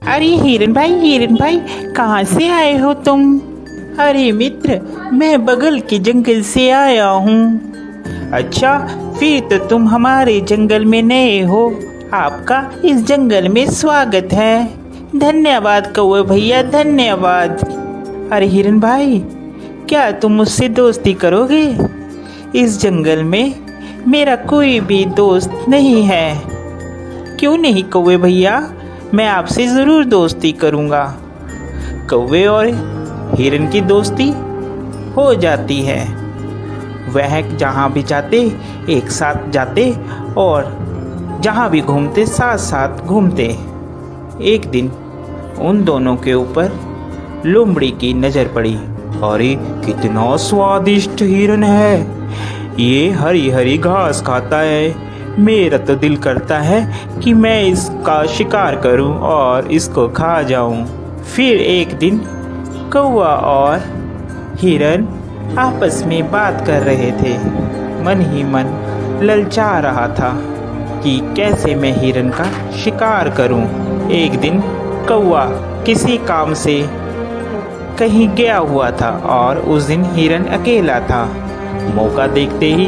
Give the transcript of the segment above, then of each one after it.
अरे हिरन भाई, कहाँ से आए हो तुम? अरे मित्र, मैं बगल के जंगल से आया हूँ। अच्छा, फिर तो तुम हमारे जंगल में नए हो। आपका इस जंगल में स्वागत है। धन्यवाद कौवे भैया, धन्यवाद। अरे हिरन भाई, क्या तुम मुझसे दोस्ती करोगे? इस जंगल में मेरा कोई भी दोस्त नहीं है। क्यों नहीं कौवे भैया, मैं आपसे ज़रूर दोस्ती करूँगा। कौवे और हिरन की दोस्ती हो जाती है। वह जहाँ भी जाते एक साथ जाते और जहाँ भी घूमते साथ साथ घूमते। एक दिन उन दोनों के ऊपर लोमड़ी की नज़र पड़ी। अरे कितना स्वादिष्ट हिरन है, ये हरी हरी घास खाता है। मेरा तो दिल करता है कि मैं इसका शिकार करूं और इसको खा जाऊं। फिर एक दिन कौवा और हिरन आपस में बात कर रहे थे। मन ही मन ललचा रहा था कि कैसे मैं हिरन का शिकार करूं। एक दिन कौवा किसी काम से कहीं गया हुआ था और उस दिन हिरन अकेला था। मौका देखते ही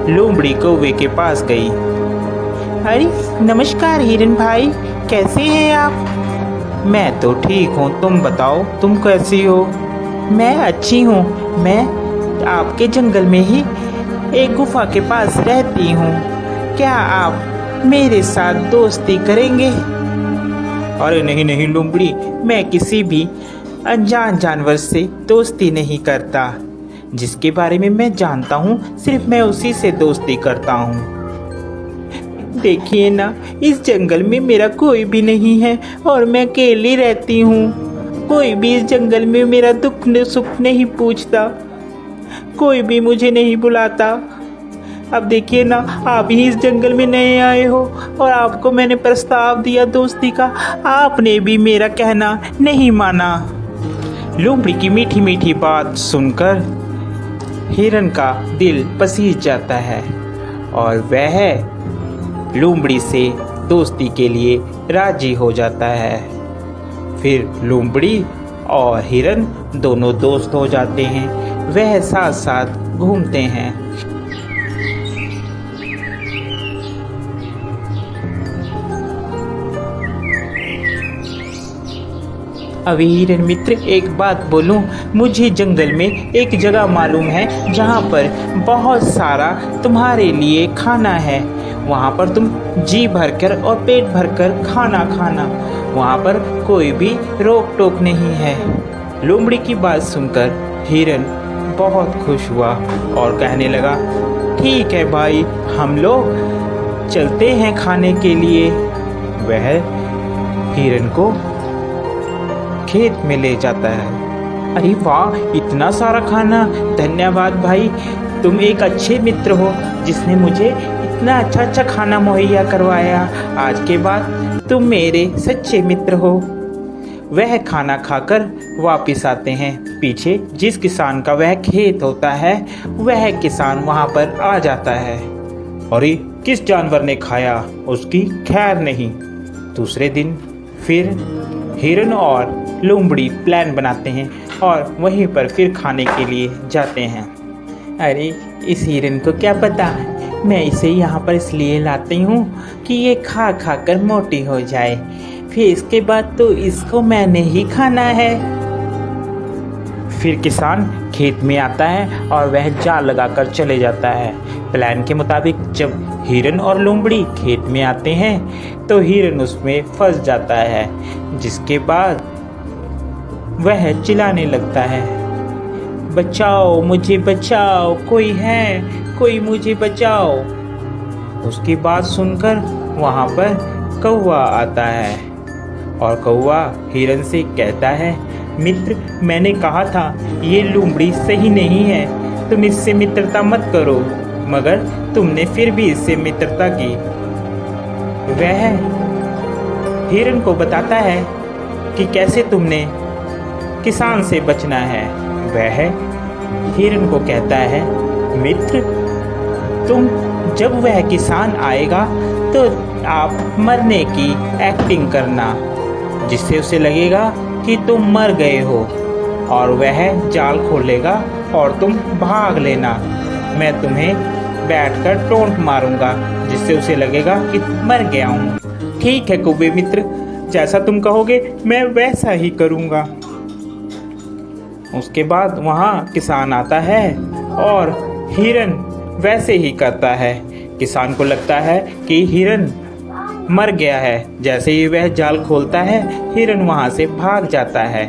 लोमड़ी कौवे के पास गई। अरे नमस्कार हिरन भाई, कैसे हैं आप? मैं तो ठीक हूँ, तुम बताओ तुम कैसी हो? मैं अच्छी हूँ। मैं आपके जंगल में ही एक गुफा के पास रहती हूँ। क्या आप मेरे साथ दोस्ती करेंगे? अरे नहीं नहीं लोमड़ी, मैं किसी भी अनजान जानवर से दोस्ती नहीं करता। जिसके बारे में मैं जानता हूँ सिर्फ मैं उसी से दोस्ती करता हूँ। देखिए ना, इस जंगल में मेरा कोई भी नहीं है और मैं अकेली रहती हूँ। कोई भी इस जंगल में मेरा दुख सुख नहीं पूछता, कोई भी मुझे नहीं बुलाता। अब देखिए ना, आप ही इस जंगल में नए आए हो और आपको मैंने प्रस्ताव दिया दोस्ती का, आपने भी मेरा कहना नहीं माना। लोमड़ी की मीठी मीठी बात सुनकर हिरन का दिल पसीज जाता है और वह लोमड़ी से दोस्ती के लिए राजी हो जाता है। फिर लोमड़ी और हिरन दोनों दोस्त हो जाते हैं। वह साथ साथ घूमते हैं। अभी हिरन मित्र, एक बात बोलूं, मुझे जंगल में एक जगह मालूम है जहाँ पर बहुत सारा तुम्हारे लिए खाना है। वहाँ पर तुम जी भरकर और पेट भरकर खाना खाना, वहाँ पर कोई भी रोक टोक नहीं है। लोमड़ी की बात सुनकर हिरन बहुत खुश हुआ और कहने लगा, ठीक है भाई, हम लोग चलते हैं खाने के लिए। वह हिरन को खेत में ले जाता है। अरे वाह, इतना सारा खाना! धन्यवाद भाई, तुम एक अच्छे मित्र हो जिसने मुझे इतना अच्छा अच्छा खाना मुहैया करवाया। आज के बाद तुम मेरे सच्चे मित्र हो। वह खाना खाकर वापस आते हैं। पीछे जिस किसान का वह खेत होता है, वह किसान वहाँ पर आ जाता है। अरे किस जानवर ने खाया, उसकी खैर नहीं। दूसरे दिन फिर हिरन और लोमड़ी प्लान बनाते हैं और वहीं पर फिर खाने के लिए जाते हैं। अरे इस हिरन को क्या पता, मैं इसे यहाँ पर इसलिए लाती हूँ कि ये खा खा कर मोटी हो जाए, फिर इसके बाद तो इसको मैंने ही खाना है। फिर किसान खेत में आता है और वह जाल लगाकर चले जाता है। प्लान के मुताबिक जब हिरन और लोमड़ी खेत में आते हैं तो हिरन उसमें फंस जाता है, जिसके बाद वह चिल्लाने लगता है, बचाओ मुझे बचाओ, कोई है, कोई मुझे बचाओ। उसकी बात सुनकर वहाँ पर कौवा आता है और कौवा हिरन से कहता है, मित्र, मैंने कहा था ये लोमड़ी सही नहीं है, तुम इससे मित्रता मत करो, मगर तुमने फिर भी इससे मित्रता की। वह हिरन को बताता है कि कैसे तुमने किसान से बचना है। वह हिरन को कहता है, मित्र, तुम जब वह किसान आएगा तो आप मरने की एक्टिंग करना। जिससे उसे लगेगा कि तुम मर गए हो, और वह जाल खोलेगा और तुम भाग लेना। मैं तुम्हें बैठकर टोंट मारूंगा जिससे उसे लगेगा कि मर गया हूँ। ठीक है कौवे मित्र, जैसा तुम कहोगे मैं वैसा ही करूँगा। उसके बाद वहाँ किसान आता है और हिरन वैसे ही करता है। किसान को लगता है कि हिरन मर गया है। जैसे ही वह जाल खोलता है, हिरन वहाँ से भाग जाता है।